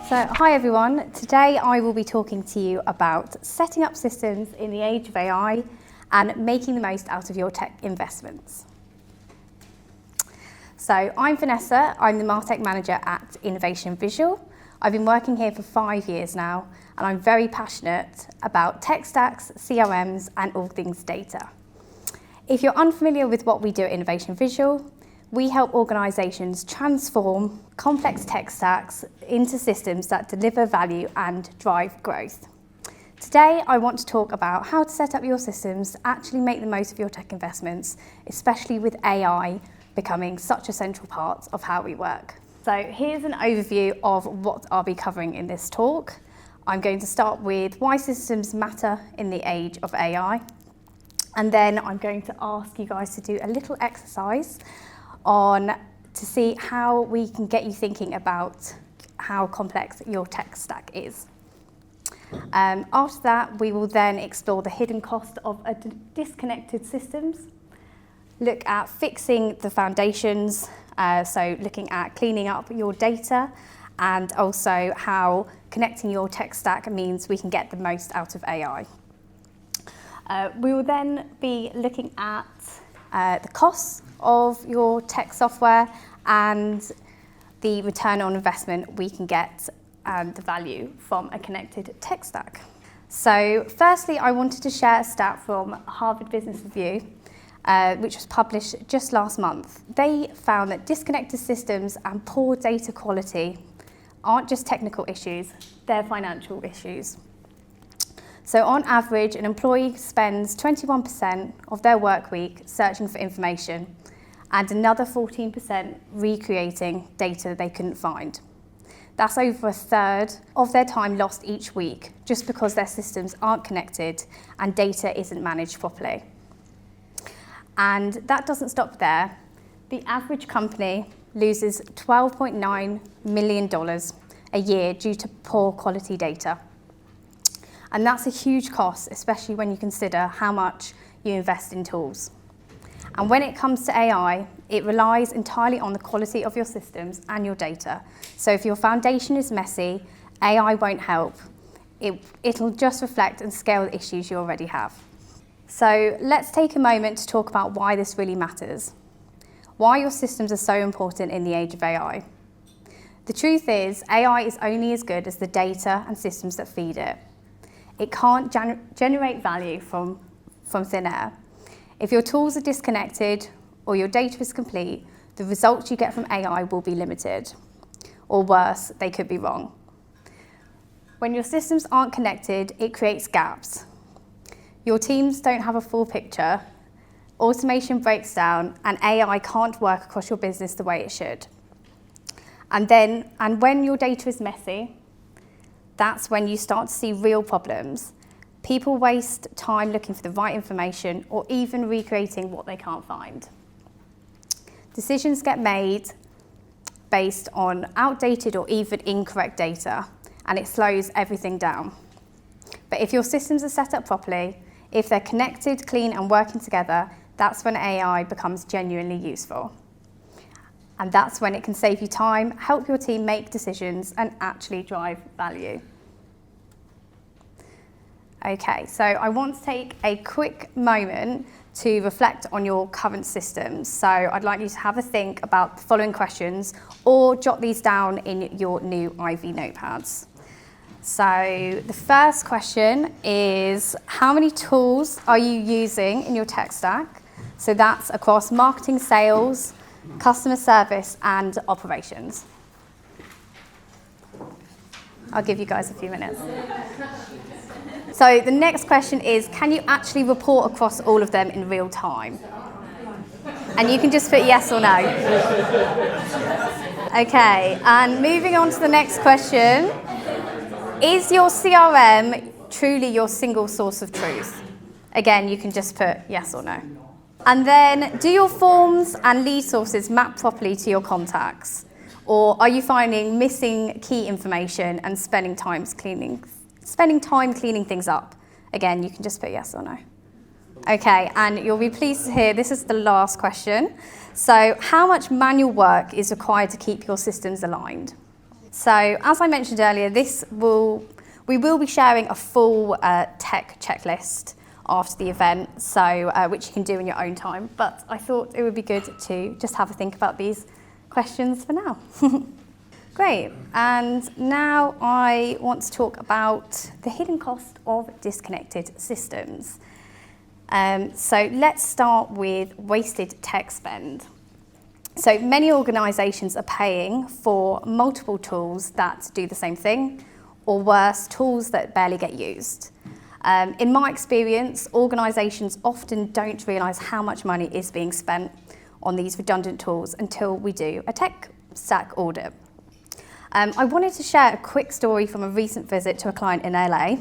So, hi everyone. Today I will be talking to you about setting up systems in the age of AI and making the most out of your tech investments. So, I'm Vanessa. I'm the Martech manager at Innovation Visual. I've been working here for 5 years now, and I'm very passionate about tech stacks, CRMs, and all things data. If you're unfamiliar with what we do at Innovation Visual, we help organisations transform complex tech stacks into systems that deliver value and drive growth. Today, I want to talk about how to set up your systems to actually make the most of your tech investments, especially with AI becoming such a central part of how we work. So here's an overview of what I'll be covering in this talk. I'm going to start with why systems matter in the age of AI, and then I'm going to ask you guys to do a little exercise to see how we can get you thinking about how complex your tech stack is. After that, we will then explore the hidden cost of disconnected systems, look at fixing the foundations, so looking at cleaning up your data, and also how connecting your tech stack means we can get the most out of AI. We will then be looking at the costs of your tech software and the return on investment we can get and the value from a connected tech stack. So firstly, I wanted to share a stat from Harvard Business Review, which was published just last month. They found that disconnected systems and poor data quality aren't just technical issues, they're financial issues. So on average, an employee spends 21% of their work week searching for information and another 14% recreating data they couldn't find. That's over a third of their time lost each week just because their systems aren't connected and data isn't managed properly. And that doesn't stop there. The average company loses $12.9 million a year due to poor quality data. And that's a huge cost, especially when you consider how much you invest in tools. And when it comes to AI, it relies entirely on the quality of your systems and your data. So if your foundation is messy, AI won't help. It'll just reflect and scale the issues you already have. So let's take a moment to talk about why this really matters. Why your systems are so important in the age of AI. The truth is, AI is only as good as the data and systems that feed it. It can't generate value from thin air. If your tools are disconnected or your data is complete, the results you get from AI will be limited. Or worse, they could be wrong. When your systems aren't connected, it creates gaps. Your teams don't have a full picture, automation breaks down, and AI can't work across your business the way it should. And when your data is messy, that's when you start to see real problems. People waste time looking for the right information or even recreating what they can't find. Decisions get made based on outdated or even incorrect data, and it slows everything down. But if your systems are set up properly, if they're connected, clean, and working together, that's when AI becomes genuinely useful. And that's when it can save you time, help your team make decisions, and actually drive value. Okay, so I want to take a quick moment to reflect on your current systems. So I'd like you to have a think about the following questions or jot these down in your new Ivy notepads. So the first question is, how many tools are you using in your tech stack? So that's across marketing, sales, customer service, and operations. I'll give you guys a few minutes. So the next question is, can you actually report across all of them in real time? And you can just put yes or no. Okay, and moving on to the next question. Is your CRM truly your single source of truth? Again, you can just put yes or no. And then, do your forms and lead sources map properly to your contacts? Or are you finding missing key information and spending time cleaning things up? Again, you can just put yes or no. Okay, and you'll be pleased to hear this is the last question. So how much manual work is required to keep your systems aligned? So as I mentioned earlier, we will be sharing a full tech checklist after the event, so which you can do in your own time. But I thought it would be good to just have a think about these questions for now. Great, and now I want to talk about the hidden cost of disconnected systems. So let's start with wasted tech spend. So many organisations are paying for multiple tools that do the same thing, or worse, tools that barely get used. In my experience, organisations often don't realise how much money is being spent on these redundant tools until we do a tech stack audit. I wanted to share a quick story from a recent visit to a client in LA.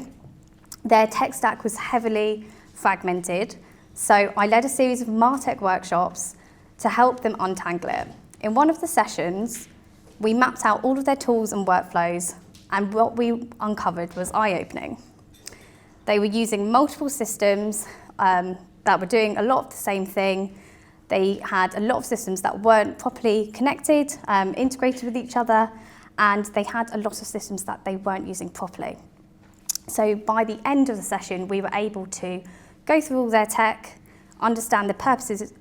Their tech stack was heavily fragmented, so I led a series of MarTech workshops to help them untangle it. In one of the sessions, we mapped out all of their tools and workflows, and what we uncovered was eye-opening. They were using multiple systems that were doing a lot of the same thing. They had a lot of systems that weren't properly connected, integrated with each other, and they had a lot of systems that they weren't using properly. So by the end of the session, we were able to go through all their tech, understand the purposes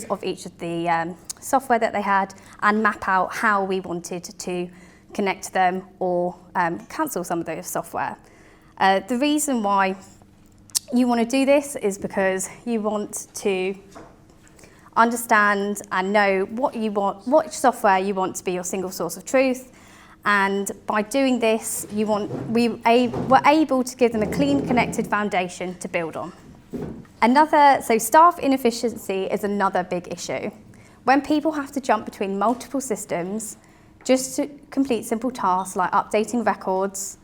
of each of the software that they had, and map out how we wanted to connect them or cancel some of those software. The reason why you want to do this is because you want to understand and know what software you want to be your single source of truth. And by doing this, we were able to give them a clean, connected foundation to build on. So staff inefficiency is another big issue. When people have to jump between multiple systems just to complete simple tasks like updating records,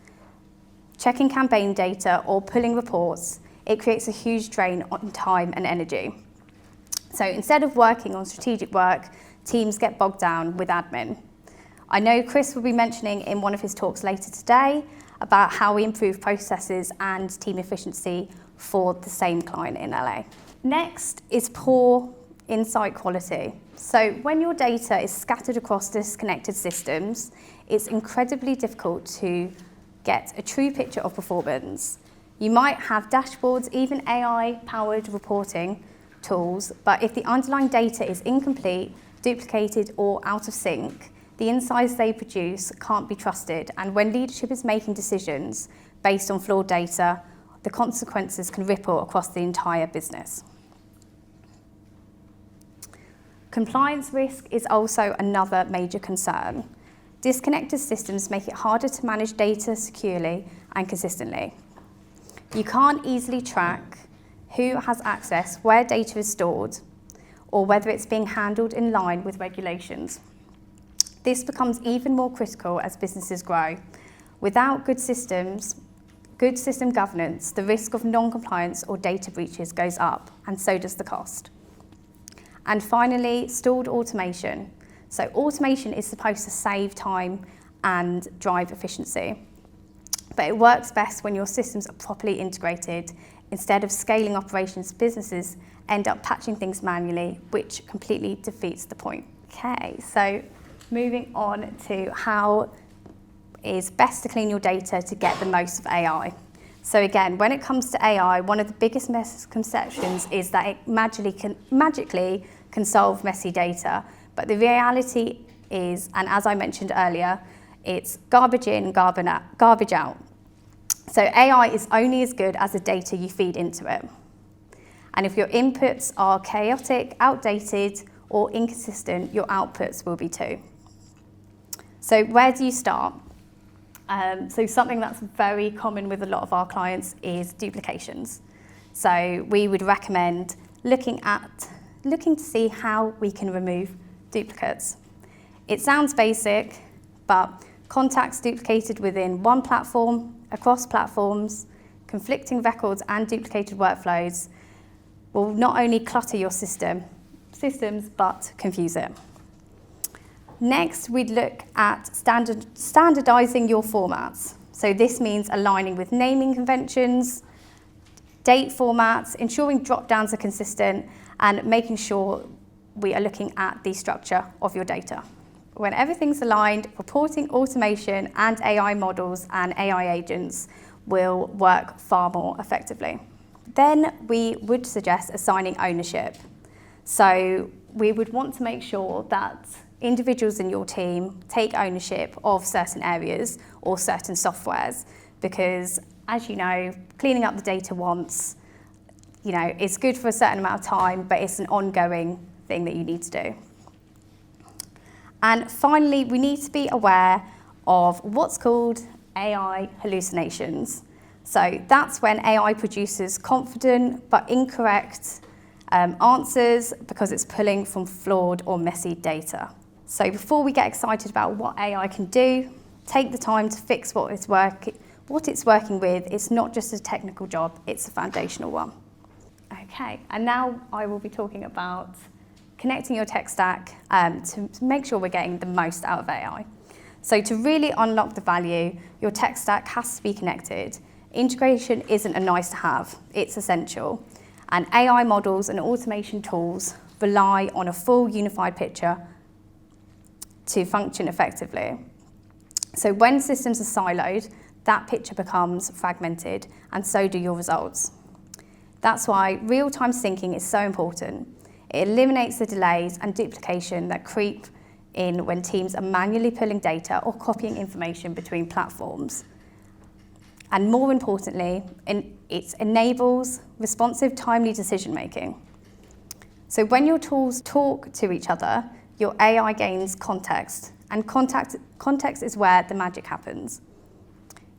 checking campaign data, or pulling reports, it creates a huge drain on time and energy. So instead of working on strategic work, teams get bogged down with admin. I know Chris will be mentioning in one of his talks later today about how we improve processes and team efficiency for the same client in LA. Next is poor insight quality. So when your data is scattered across disconnected systems, it's incredibly difficult to get a true picture of performance. You might have dashboards, even AI-powered reporting tools, but if the underlying data is incomplete, duplicated, or out of sync, the insights they produce can't be trusted, and when leadership is making decisions based on flawed data, the consequences can ripple across the entire business. Compliance risk is also another major concern. Disconnected systems make it harder to manage data securely and consistently. You can't easily track who has access, where data is stored, or whether it's being handled in line with regulations. This becomes even more critical as businesses grow. Without good system governance, the risk of non-compliance or data breaches goes up, and so does the cost. And finally, stalled automation. So automation is supposed to save time and drive efficiency, but it works best when your systems are properly integrated. Instead of scaling operations, businesses end up patching things manually, which completely defeats the point. Okay, so moving on to how is best to clean your data to get the most of AI. So again, when it comes to AI, one of the biggest misconceptions is that it magically can solve messy data. But the reality is, and as I mentioned earlier, it's garbage in, garbage out. So AI is only as good as the data you feed into it. And if your inputs are chaotic, outdated, or inconsistent, your outputs will be too. So where do you start? So something that's very common with a lot of our clients is duplications. So we would recommend looking to see how we can remove duplicates. It sounds basic, but contacts duplicated within one platform, across platforms, conflicting records and duplicated workflows will not only clutter your systems, but confuse it. Next, we'd look at standardizing your formats. So this means aligning with naming conventions, date formats, ensuring drop-downs are consistent, and making sure we are looking at the structure of your data when everything's aligned, reporting, automation, and AI models and AI agents will work far more effectively. Then we would suggest assigning ownership. So we would want to make sure that individuals in your team take ownership of certain areas or certain softwares, because as you know, cleaning up the data once, it's good for a certain amount of time, but it's an ongoing thing that you need to do. And finally, we need to be aware of what's called AI hallucinations. So that's when AI produces confident but incorrect answers because it's pulling from flawed or messy data. So before we get excited about what AI can do, take the time to fix what it's working with. It's not just a technical job, it's a foundational one. Okay, and now I will be talking about connecting your tech stack to make sure we're getting the most out of AI. So to really unlock the value, your tech stack has to be connected. Integration isn't a nice to have, it's essential. And AI models and automation tools rely on a full unified picture to function effectively. So when systems are siloed, that picture becomes fragmented, and so do your results. That's why real-time syncing is so important. It eliminates the delays and duplication that creep in when teams are manually pulling data or copying information between platforms. And more importantly, it enables responsive, timely decision-making. So when your tools talk to each other, your AI gains context, and context is where the magic happens.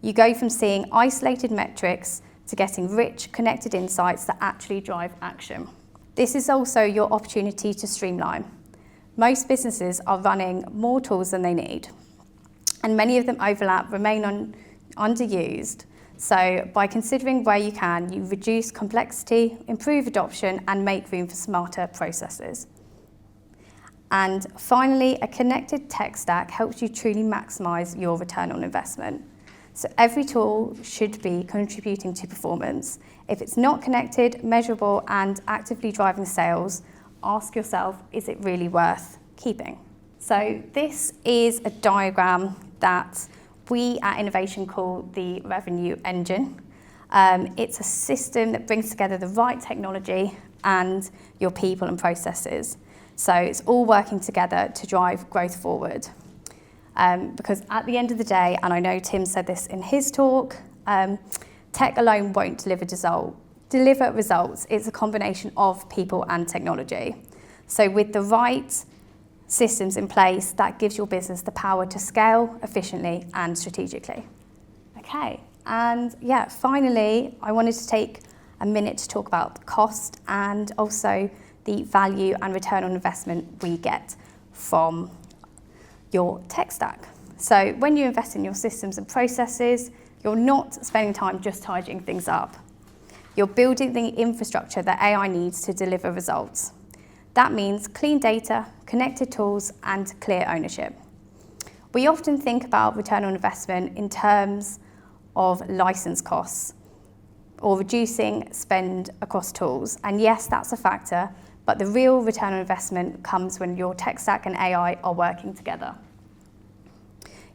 You go from seeing isolated metrics to getting rich, connected insights that actually drive action. This is also your opportunity to streamline. Most businesses are running more tools than they need, and many of them overlap, remain underused. So by considering where you can, you reduce complexity, improve adoption, and make room for smarter processes. And finally, a connected tech stack helps you truly maximize your return on investment. So every tool should be contributing to performance. If it's not connected, measurable, and actively driving sales, ask yourself, is it really worth keeping? So this is a diagram that we at Innovation call the revenue engine. It's a system that brings together the right technology and your people and processes. So it's all working together to drive growth forward. Because at the end of the day, and I know Tim said this in his talk, tech alone won't deliver results. It's a combination of people and technology. So with the right systems in place, that gives your business the power to scale efficiently and strategically. Okay, and finally, I wanted to take a minute to talk about the cost and also the value and return on investment we get from your tech stack. So when you invest in your systems and processes, you're not spending time just tidying things up. You're building the infrastructure that AI needs to deliver results. That means clean data, connected tools, and clear ownership. We often think about return on investment in terms of license costs or reducing spend across tools. And yes, that's a factor, but the real return on investment comes when your tech stack and AI are working together.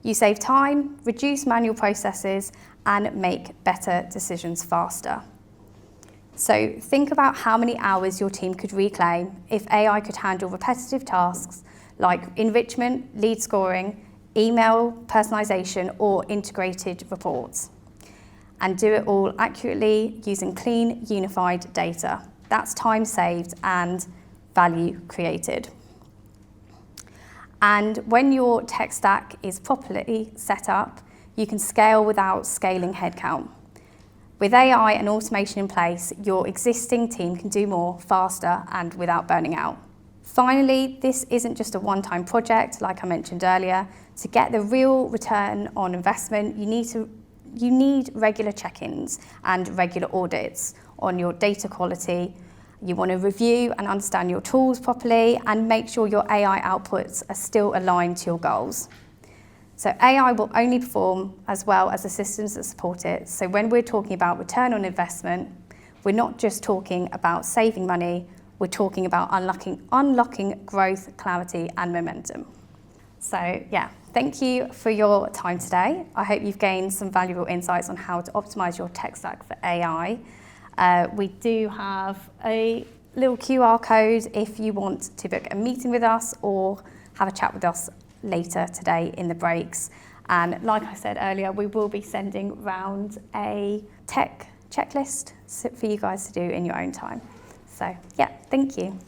You save time, reduce manual processes, and make better decisions faster. So think about how many hours your team could reclaim if AI could handle repetitive tasks like enrichment, lead scoring, email personalization, or integrated reports, and do it all accurately using clean, unified data. That's time saved and value created. And when your tech stack is properly set up, you can scale without scaling headcount. With AI and automation in place, your existing team can do more faster and without burning out. Finally, this isn't just a one-time project, like I mentioned earlier. To get the real return on investment, you need regular check-ins and regular audits on your data quality. You want to review and understand your tools properly and make sure your AI outputs are still aligned to your goals. So AI will only perform as well as the systems that support it. So when we're talking about return on investment, we're not just talking about saving money, we're talking about unlocking growth, clarity, and momentum. So yeah, thank you for your time today. I hope you've gained some valuable insights on how to optimize your tech stack for AI. We do have a little QR code if you want to book a meeting with us or have a chat with us later today in the breaks. And like I said earlier, we will be sending round a tech checklist for you guys to do in your own time. So yeah, thank you.